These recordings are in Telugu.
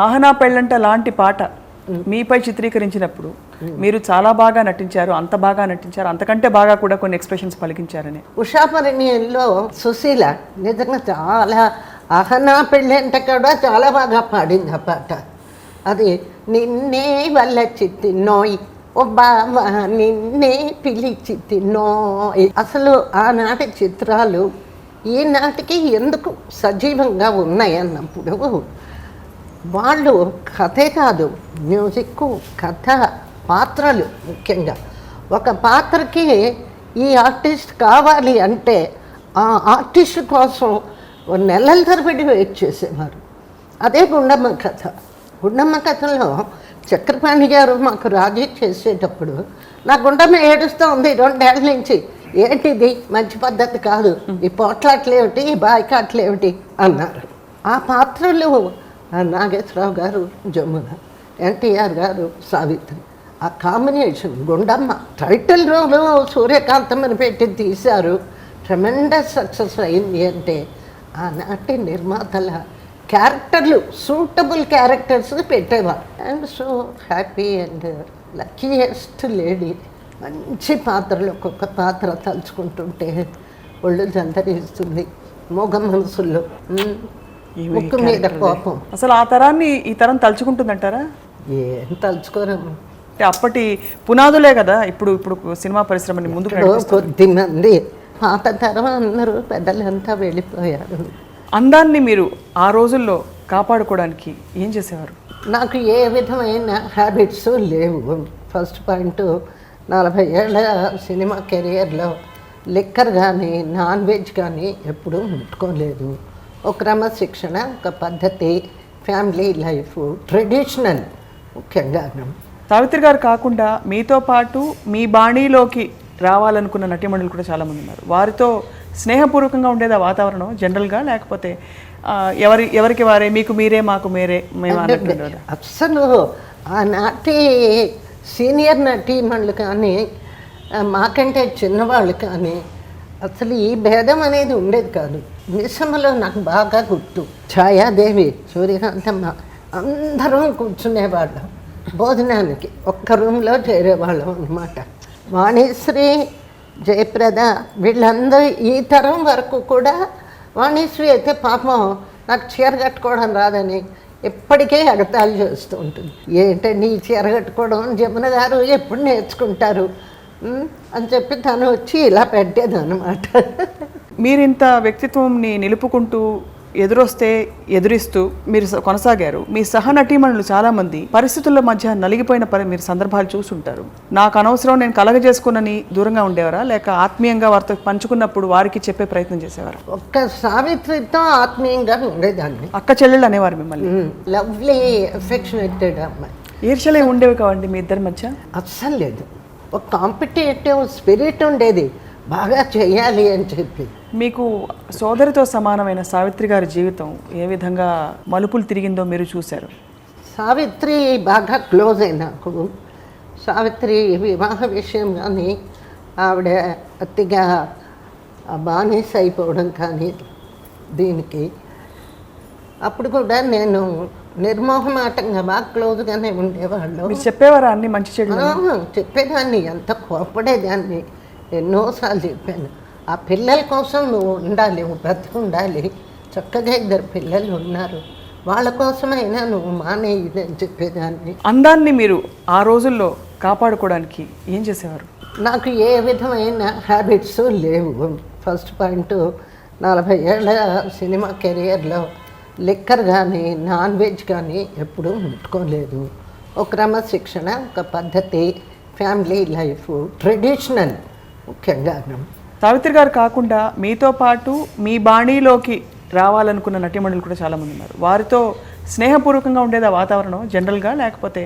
ఆహనా పెళ్ళంట లాంటి పాట మీపై చిత్రీకరించినప్పుడు మీరు చాలా బాగా నటించారు, అంత బాగా నటించారు, అంతకంటే బాగా కూడా కొన్ని ఎక్స్ప్రెషన్స్ పలికించారని. ఉషాపరిణయంలో సుశీల నిజంగా చాలా ఆహనా పెళ్ళంట కూడా చాలా బాగా పాడింది ఆ పాట. అది నిన్నే వల్ల చిత్తి నోయ్ ఓ బాబా నిన్నే పిలిచి తిన్నోయ్. అసలు ఆనాటి చిత్రాలు ఈనాటికి ఎందుకు సజీవంగా ఉన్నాయి అన్నప్పుడు వాళ్ళు కథే కాదు, మ్యూజిక్, కథ, పాత్రలు ముఖ్యంగా ఒక పాత్రకి ఈ ఆర్టిస్ట్ కావాలి అంటే ఆ ఆర్టిస్ట్ కోసం నెలల తరబడి వెయిట్ చేసేవారు. అదే గుండమ్మ కథ. గుండమ్మ కథలో చక్రపాణి గారు మాకు రాజీ చేసేటప్పుడు నా గుండమ్మ ఏడుస్తూ ఉంది 2 ఏళ్ళ నుంచి, ఏంటిది మంచి పద్ధతి కాదు, ఈ పోట్లాట్లేమిటి, ఈ బాయ్కాట్లేమిటి అన్నారు. ఆ పాత్రలు నాగేశ్వరరావు గారు జమున, ఎన్టీఆర్ గారు సావిత్రి, ఆ కాంబినేషన్ గుండమ్మ. టైటిల్ రోలు సూర్యకాంతమని పెట్టి తీశారు. ట్రెమెండస్ సక్సెస్ అయింది అంటే ఆనాటి నిర్మాతల క్యారెక్టర్లు సూటబుల్ క్యారెక్టర్స్ పెట్టేవారు. And so happy and luckiest lady. మంచి పాత్రలు, ఒక్కొక్క పాత్ర తలుచుకుంటుంటే ఒళ్ళు జంతరిస్తుంది. మోగ మనసుల్లో ముక్కు మీద కోపం. అసలు ఆ తరాన్ని ఈ తరం తలుచుకుంటుందంటారా? ఏం తలుచుకోరమ్మ. అప్పటి పునాదులే కదా ఇప్పుడు ఇప్పుడు సినిమా పరిశ్రమని ముందుకు కొద్ది మంది పాత తరం అందరూ పెద్దలంతా వెళ్ళిపోయారు. అందాన్ని మీరు ఆ రోజుల్లో కాపాడుకోవడానికి ఏం చేసేవారు? నాకు ఏ విధమైన హ్యాబిట్స్ లేవు. ఫస్ట్ పాయింట్, 40 ఏళ్ళ సినిమా కెరియర్లో లిక్కర్ కానీ నాన్ వెజ్ కానీ ఎప్పుడూ ముట్టుకోలేదు. ఒక క్రమశిక్షణ, ఒక పద్ధతి, ఫ్యామిలీ లైఫ్, ట్రెడిషనల్ ముఖ్యంగా. సావిత్రి గారు కాకుండా మీతో పాటు మీ బాణీలోకి రావాలనుకున్న నటీమణులు కూడా చాలామంది ఉన్నారు. వారితో స్నేహపూర్వకంగా ఉండేది ఆ వాతావరణం జనరల్గా, లేకపోతే ఎవరికి వారే, మీకు మీరే మాకు మీరే మేము అన్నట్టు? అస్సలు ఆనాటి సీనియర్ నటీమణులు కానీ మాకంటే చిన్నవాళ్ళు కానీ అసలు ఈ భేదం అనేది ఉండేది కాదు. మిశ్రమలో నాకు బాగా గుర్తు, ఛాయాదేవి, సూర్యకాంతమ్మ అందరం కూర్చునేవాళ్ళం భోజనానికి. ఒక్క రూమ్లో చేరేవాళ్ళం అన్నమాట. వాణిశ్రీ, జయప్రద వీళ్ళందరూ ఈ తరం వరకు కూడా. వాణిశ్రీ అయితే పాపం నాకు చీర కట్టుకోవడం రాదని ఎప్పటికే ఎగతాళి చేస్తూ ఉంటుంది. ఏంటండి ఈ చీర కట్టుకోవడం, జమున గారు ఎప్పుడు నేర్చుకుంటారు అని చెప్పి తను వచ్చి ఇలా పెట్టేది అన్నమాట. మీరు ఇంత వ్యక్తిత్వంని నిలుపుకుంటూ ఎదురొస్తే ఎదురిస్తూ మీరు కొనసాగారు. మీ సహనటీమణులు చాలామంది పరిస్థితుల మధ్య నలిగిపోయిన మీరు సందర్భాలు చూసుంటారు. నాకు అనవసరం, నేను కలగజేసుకున్నని దూరంగా ఉండేవారా, లేక ఆత్మీయంగా వారితో పంచుకున్నప్పుడు వారికి చెప్పే ప్రయత్నం చేసేవారు? ఒక్క సావిత్రితో ఆత్మీయంగా ఉండేదాన్ని. అక్క చెల్లెళ్ళు అనేవారు మిమ్మల్ని? లవ్లీ ఎఫెక్షనేటెడ్ అమ్మాయి. ఈర్ష్యలే ఉండేవి కావండి మీ ఇద్దరి మధ్య? అస్సలు లేదు. ఒక కాంపిటేటివ్ స్పిరిట్ ఉండేది, బాగా చేయాలి అని చెప్పి. మీకు సోదరితో సమానమైన సావిత్రి గారి జీవితం ఏ విధంగా మలుపులు తిరిగిందో మీరు చూశారు? సావిత్రి బాగా క్లోజ్ అయిన నాకు. సావిత్రి వివాహ విషయం కానీ ఆవిడ అతిగా బానిస అయిపోవడం కానీ దీనికి అప్పుడు కూడా నేను నిర్మోహమాటంగా బాగా క్లోజ్గానే ఉండేవాళ్ళు. మీరు చెప్పేవారా అన్ని మంచి చెడు? చెప్పేదాన్ని, ఎంత కోపడేదాన్ని. ఎన్నోసార్లు చెప్పాను, ఆ పిల్లల కోసం నువ్వు ఉండాలి, నువ్వు బ్రతికి ఉండాలి, చక్కగా 2 పిల్లలు ఉన్నారు, వాళ్ళ కోసమైనా నువ్వు మానేది అని చెప్పేదాన్ని. అందాన్ని మీరు ఆ రోజుల్లో కాపాడుకోవడానికి ఏం చేసేవారు? నాకు ఏ విధమైన హ్యాబిట్స్ లేవు. ఫస్ట్ పాయింట్, 40 ఏళ్ళ సినిమా కెరియర్లో లిక్కర్ కానీ నాన్ వెజ్ కానీ ఎప్పుడూ ముట్టుకోలేదు. ఒక క్రమశిక్షణ, ఒక పద్ధతి, ఫ్యామిలీ లైఫ్, ట్రెడిషనల్ ముఖ్యంగా. సావిత్రి గారు కాకుండా మీతో పాటు మీ బాణీలోకి రావాలనుకున్న నటీమణులు కూడా చాలామంది ఉన్నారు. వారితో స్నేహపూర్వకంగా ఉండేది ఆ వాతావరణం జనరల్గా, లేకపోతే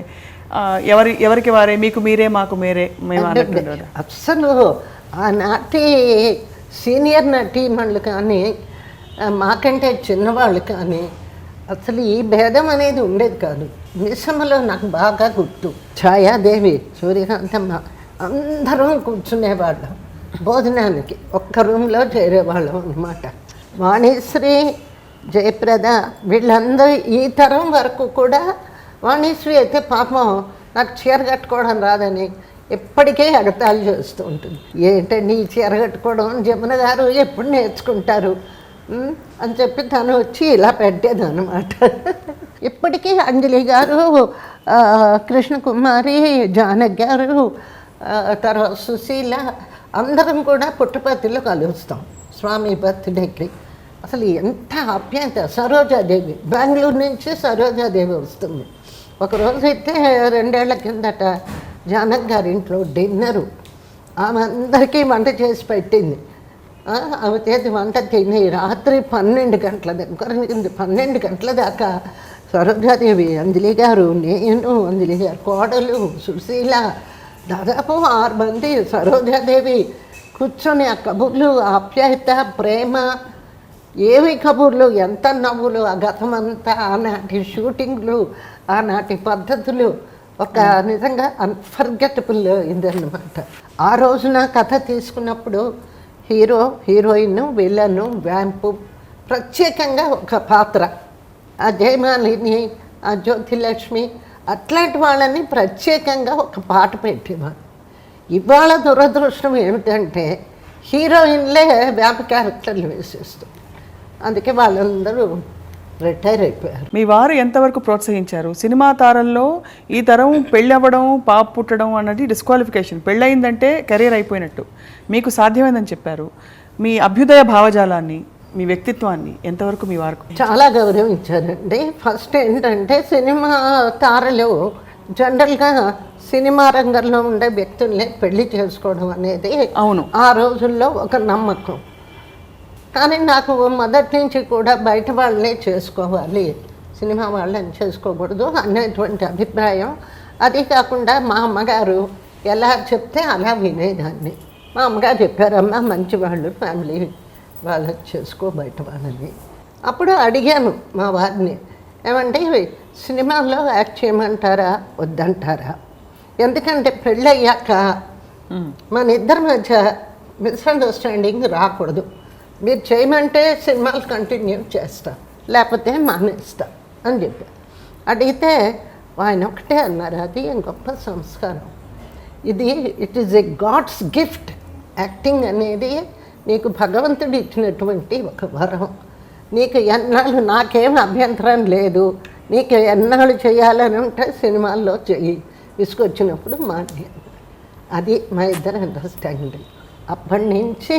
ఎవరికి వారే, మీకు మీరే మాకు మీరే మేము అన్నట్టు? అస్సలు ఆనాటి సీనియర్ నటీమణులు కానీ మాకంటే చిన్నవాళ్ళు కానీ అసలు ఈ భేదం అనేది ఉండేది కాదు. మిశ్రమలో నాకు బాగా గుర్తు, ఛాయాదేవి, సూర్యకాంతమ్మ అందరం కూర్చునేవాళ్ళం భోజనానికి. ఒక్క రూమ్లో చేరేవాళ్ళం అన్నమాట. వాణిశ్రీ, జయప్రద వీళ్ళందరూ ఈ తరం వరకు కూడా వాణిశ్రీ అయితే పాపం నాకు చీర కట్టుకోవడం రాదని ఎప్పటికే ఎగతాళి చేస్తూ ఉంటుంది. ఏంటండి ఈ చీర కట్టుకోవడం, జమున గారు ఎప్పుడు నేర్చుకుంటారు అని చెప్పి తను వచ్చి ఇలా పెట్టేదన్నమాట. ఇప్పటికీ అంజలి గారు, కృష్ణకుమారి, జానకి గారు, తర్వాత సుశీల అందరం కూడా పుట్టపర్తిలో కలుస్తాం స్వామి బర్త్డేకి. అసలు ఎంత ఆప్యాయత. సరోజాదేవి బెంగళూరు నుంచి సరోజాదేవి వస్తుంది. ఒకరోజు అయితే 2 ఏళ్ల కిందట జానక్ గారి ఇంట్లో డిన్నరు, ఆమె అందరికీ వంట చేసి పెట్టింది. ఆమె చేతి వంట తిని రాత్రి 12 గంటల దగ్గర 12 గంటల దాకా సరోజాదేవి, అంజలి గారు, నేను, అంజలి గారు కోడలు సుశీల, దాదాపు 6 మంది సరోజాదేవి కూర్చొని ఆ కబుర్లు, ఆప్యాయత, ప్రేమ, ఏవి కబుర్లు, ఎంత నవ్వులు, ఆ గతమంతా, ఆనాటి షూటింగ్లు, ఆనాటి పద్ధతులు, ఒక నిజంగా అన్ఫర్గెటబుల్ ఇదన్నమాట. ఆ రోజున కథ తీసుకున్నప్పుడు హీరో, హీరోయిన్, విలను, వ్యాంపు, ప్రత్యేకంగా ఒక పాత్ర, ఆ జయమాలిని, ఆ జ్యోతిలక్ష్మి, అట్లాంటి వాళ్ళని ప్రత్యేకంగా ఒక పాట పెట్టేవారు. ఇవాళ దురదృష్టం ఏమిటంటే హీరోయిన్లే వ్యాంప క్యారెక్టర్లు వేసేస్తారు. అందుకే వాళ్ళందరూ రిటైర్ అయిపోయారు. మీ వారు ఎంతవరకు ప్రోత్సహించారు? సినిమా తారల్లో ఈ తరం పెళ్ళి అవ్వడం, పాప పుట్టడం అన్నది డిస్క్వాలిఫికేషన్. పెళ్ళయిందంటే కెరీర్ అయిపోయినట్టు. మీకు సాధ్యమైందని చెప్పారు. మీ అభ్యుదయ భావజాలాన్ని, మీ వ్యక్తిత్వాన్ని ఎంతవరకు మీ వారికి చాలా గౌరవించారండి. ఫస్ట్ ఏంటంటే సినిమా తారలు జనరల్గా సినిమా రంగంలో ఉండే వ్యక్తుల్ని పెళ్లి చేసుకోవడం అనేది అవును ఆ రోజుల్లో ఒక నమ్మకం. కానీ నాకు మొదటి నుంచి కూడా బయట వాళ్ళనే చేసుకోవాలి, సినిమా వాళ్ళని చేసుకోకూడదు అనేటువంటి అభిప్రాయం. అది కాకుండా మా అమ్మగారు ఎలా చెప్తే అలా వినేదాన్ని. మా అమ్మగారు చెప్పారమ్మా మంచివాళ్ళు, ఫ్యామిలీ వాళ్ళని చేసుకో బయట వాళ్ళని. అప్పుడు అడిగాను మా వారిని, ఏమంటే సినిమాల్లో యాక్ట్ చేయమంటారా వద్దంటారా? ఎందుకంటే పెళ్ళయ్యాక మన ఇద్దరి మధ్య మిస్అండర్స్టాండింగ్ రాకూడదు. మీరు చేయమంటే సినిమాలు కంటిన్యూ చేస్తా, లేకపోతే మానేస్తా అని చెప్పారు. అడిగితే ఆయన ఒకటే అన్నారు, అది గొప్ప సంస్కారం, ఇది it is a god's gift. Acting అనేది నీకు భగవంతుడు ఇచ్చినటువంటి ఒక వరం. నీకు ఎన్నాళ్ళు, నాకేం అభ్యంతరం లేదు, నీకు ఎన్నాళ్ళు చేయాలని ఉంటే సినిమాల్లో చెయ్యి, విసుకొచ్చినప్పుడు మానేయాలి. అది మా ఇద్దరు అండర్స్టాండింగ్. అప్పటి నుంచి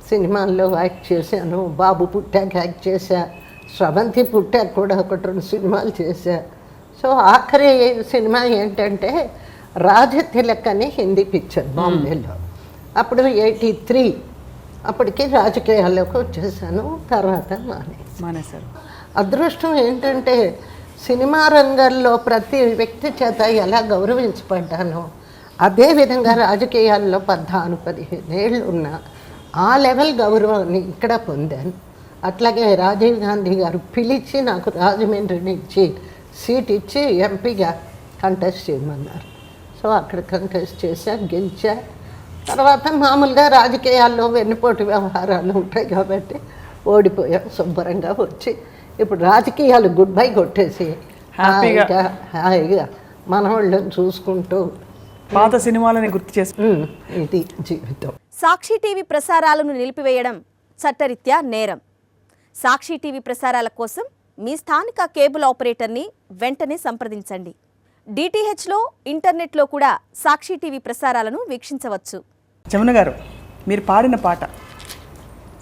సినిమాల్లో యాక్ట్ చేశాను. బాబు పుట్టాక యాక్ట్ చేశా, స్రవంతి పుట్టాక కూడా 1-2 సినిమాలు చేశా. సో ఆఖరి సినిమా ఏంటంటే రాజతిలక్ అని హిందీ పిక్చర్ బాంబేలో. అప్పుడు 83, అప్పటికి రాజకీయాల్లోకి వచ్చేసాను. తర్వాత మానేశారు. అదృష్టం ఏంటంటే సినిమా రంగంలో ప్రతి వ్యక్తి చేత ఎలా గౌరవించబడ్డానో అదేవిధంగా రాజకీయాల్లో 14-15 ఏళ్ళు ఉన్న ఆ లెవెల్ గౌరవాన్ని ఇక్కడ పొందాను. అట్లాగే రాజీవ్ గాంధీ గారు పిలిచి నాకు రాజమండ్రిని ఇచ్చి సీట్ ఇచ్చి ఎంపీగా కంటెస్ట్ చేయమన్నారు. సో అక్కడ కంటెస్ట్ చేశా, గెలిచా. తర్వాత మామూలుగా రాజకీయాల్లో వెన్నుపోటు వ్యవహారాలు ఉంటాయి కాబట్టి ఓడిపోయా. శుభ్రంగా వచ్చి ఇప్పుడు రాజకీయాలు గుడ్ బై కొట్టేసి హాయిగా మనవాళ్ళని చూసుకుంటూ పాత సినిమాలని గుర్తు చేసి ఇది జీవితం. సాక్షి టీవీ ప్రసారాలను నిలిపివేయడం చట్టరీత్యా నేరం. సాక్షి టీవీ ప్రసారాల కోసం మీ స్థానిక కేబుల్ ఆపరేటర్ని వెంటనే సంప్రదించండి. డిటిహెచ్లో, ఇంటర్నెట్లో కూడా సాక్షి టీవీ ప్రసారాలను వీక్షించవచ్చు. జమున గారు, మీరు పాడిన పాట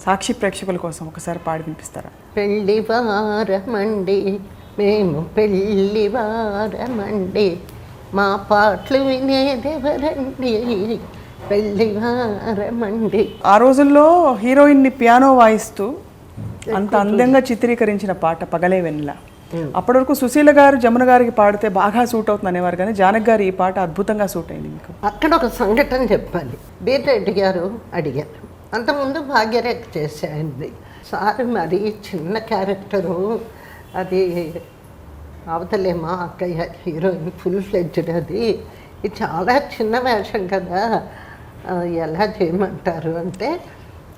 సాక్షి ప్రేక్షకుల కోసం ఒకసారి పాడి వినిపిస్తారా? పెళ్ళివారమండి మేము, పెళ్ళివారమండి, మా పాటలు వినేదెవరండి, పెళ్ళివారమండి. ఆ రోజుల్లో హీరోయిన్ని పియానో వాయిస్తూ అంత అందంగా చిత్రీకరించిన పాట పగలే వెన్నెల. అప్పటి వరకు సుశీల గారు జమున గారికి పాడితే బాగా సూట్ అవుతుంది అనేవారు, కానీ జానకి గారు ఈ పాట అద్భుతంగా సూట్ అయింది మీకు. అక్కడ ఒక సంఘటన చెప్పాలి. బీరెడ్డి గారు అడిగారు, అంతకుముందు భాగ్యరేఖ చేసేయండి సార్, మరి చిన్న క్యారెక్టరు, అది అవతలేమా అక్కయ్య హీరోయిన్ ఫుల్ ఫ్లెడ్జ్డ్, అది ఇది చాలా చిన్న వేషం కదా, ఎలా చేయమంటారు అంటే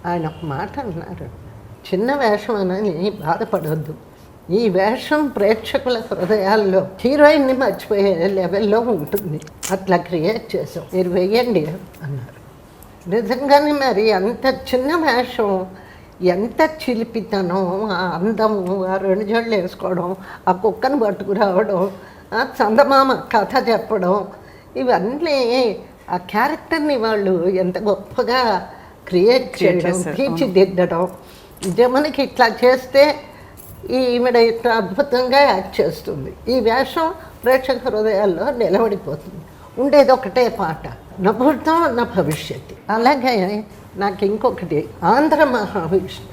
ఆయన ఒక మాట అన్నారు, చిన్న వేషం అని బాధపడొద్దు. ఈ వేషం ప్రేక్షకుల హృదయాల్లో హీరోయిన్ని మర్చిపోయే లెవెల్లో ఉంటుంది, అట్లా క్రియేట్ చేసాం, మీరు వెయ్యండి అన్నారు. నిజంగానే మరి అంత చిన్న వేషం, ఎంత చిలిపితనం, ఆ అందము, ఆ 2 జళ్ళు వేసుకోవడం, ఆ కుక్కను పట్టుకురావడం, ఆ చందమామ కథ చెప్పడం, ఇవన్నీ ఆ క్యారెక్టర్ని వాళ్ళు ఎంత గొప్పగా క్రియేట్ చేయడం, తీర్చిదిద్దడం. జమనికి ఇట్లా చేస్తే ఈవిడ ఇట్లా అద్భుతంగా యాక్ట్ చేస్తుంది, ఈ వేషం ప్రేక్షక హృదయాల్లో నిలబడిపోతుంది. ఉండేది ఒకటే పాట, నా భూతం నా భవిష్యత్తు. అలాగే నాకు ఇంకొకటి ఆంధ్ర మహావిష్ణు.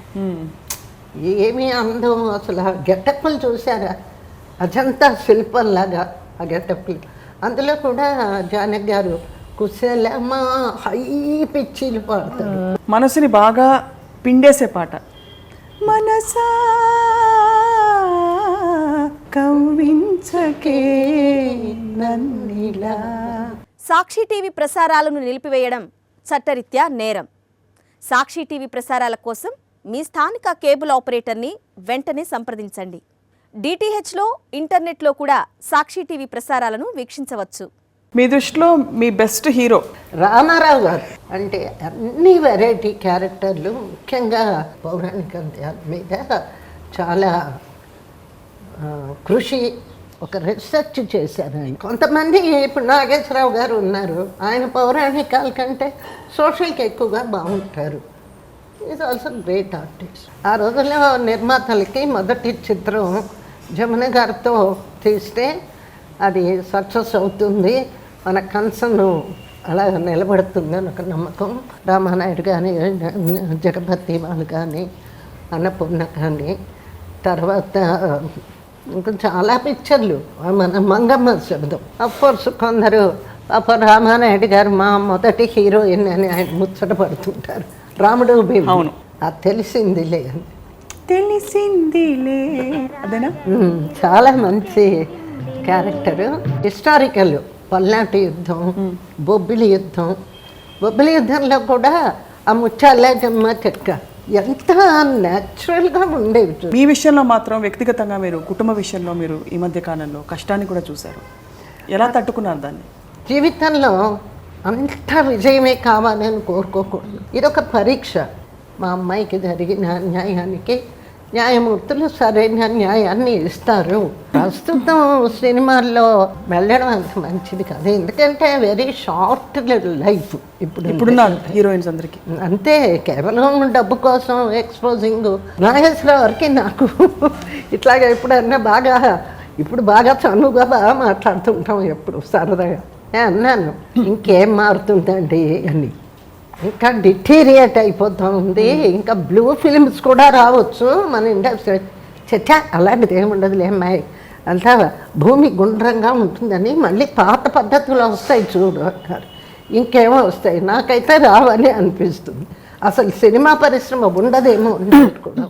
ఏమీ అందం అసలు. ఆ గెటప్పులు చూసారా, అజంతా శిల్పంలాగా ఆ గెటప్పులు. అందులో కూడా జానకి గారు కుశలమా హై పిచ్చిలు పాడతారు. మనసుని బాగా పిండేసే పాట. మనసా కవ్వించకే నన్నిలా. సాక్షి టీవీ ప్రసారాలను నిలిపివేయడం చట్టరీత్యా నేరం. సాక్షి టీవీ ప్రసారాల కోసం మీ స్థానిక కేబుల్ ఆపరేటర్ని వెంటనే సంప్రదించండి. డిటిహెచ్లో, ఇంటర్నెట్లో కూడా సాక్షి టీవీ ప్రసారాలను వీక్షించవచ్చు. మీ దృష్టిలో మీ బెస్ట్ హీరో? రామారావు గారు అంటే అన్ని వెరైటీ క్యారెక్టర్లు, ముఖ్యంగా పౌరాణిక అంశాల మీద చాలా కృషి, ఒక రీసెర్చ్ చేశారు ఆయన. కొంతమంది ఇప్పుడు నాగేశ్వరరావు గారు ఉన్నారు, ఆయన పౌరాణికాల కంటే సోషల్కి ఎక్కువగా బాగుంటారు. Is also great artist. ఆ రోజుల్లో నిర్మాతలకి మొదటి చిత్రం జమున గారితో తీస్తే అది సక్సెస్ అవుతుంది, మన కన్సర్న్ అలా నిలబడుతుంది అని ఒక నమ్మకం. రామానాయుడు కానీ, జగపతి వాళ్ళు కానీ, అన్నపూర్ణ కానీ, తర్వాత ఇంకా చాలా పిక్చర్లు, మన మంగమ్మ శబ్దం. అఫ్కోర్స్ కొందరు పాప రామానాయుడు గారు మా మొదటి హీరోయిన్ అని ఆయన ముచ్చట పడుతుంటారు. రాముడు భీమ్, అవును, అది తెలిసిందిలే అని. తెలిసిందిలే అదేనా? చాలా మంచి క్యారెక్టరు. హిస్టారికల్, పల్నాటి యుద్ధం, బొబ్బిలి యుద్ధం. బొబ్బిలి యుద్ధంలో కూడా ఆ ముచ్చాలే జమ్మ చెక్క ఎంత న్యాచురల్గా ఉండేవి. మీ విషయంలో మాత్రం వ్యక్తిగతంగా మీరు కుటుంబ విషయంలో మీరు ఈ మధ్య కాలంలో కష్టాన్ని కూడా చూశారు, ఎలా తట్టుకున్నారు దాన్ని? జీవితంలో అంతా విజయమే కావాలని కోరుకోకూడదు, ఇదొక పరీక్ష. మా అమ్మాయికి జరిగిన అన్యాయానికి న్యాయమూర్తులు సరైన న్యాయాన్ని ఇస్తారు. ప్రస్తుతం సినిమాల్లో వెళ్ళడం అంత మంచిది కాదు, ఎందుకంటే వెరీ షార్ట్ లైఫ్ ఇప్పుడున్న హీరోయిన్స్ అందరికీ. అంతే, కేవలం డబ్బు కోసం ఎక్స్పోజింగ్. నాగేశ్వరరావు గారికి నాకు ఇట్లాగా ఇప్పుడు బాగా చనువుగా బాగా మాట్లాడుతుంటాం ఎప్పుడు సరదాగా. అన్నాను ఇంకేం మారుతుందండి అని. ఇంకా డిటీరియేట్ అయిపోతూ ఉంది, ఇంకా బ్లూ ఫిల్మ్స్ కూడా రావచ్చు మన ఇండస్ట్రీ. చచ్చా అలాంటిది ఏముండదులే అమ్మాయి, అంతా భూమి గుండ్రంగా ఉంటుందని మళ్ళీ పాత పద్ధతులు వస్తాయి చూడు అన్నారు. ఇంకేమో వస్తాయి, నాకైతే రావని అనిపిస్తుంది. అసలు సినిమా పరిశ్రమ ఉండదేమో అని పెట్టుకోవడం.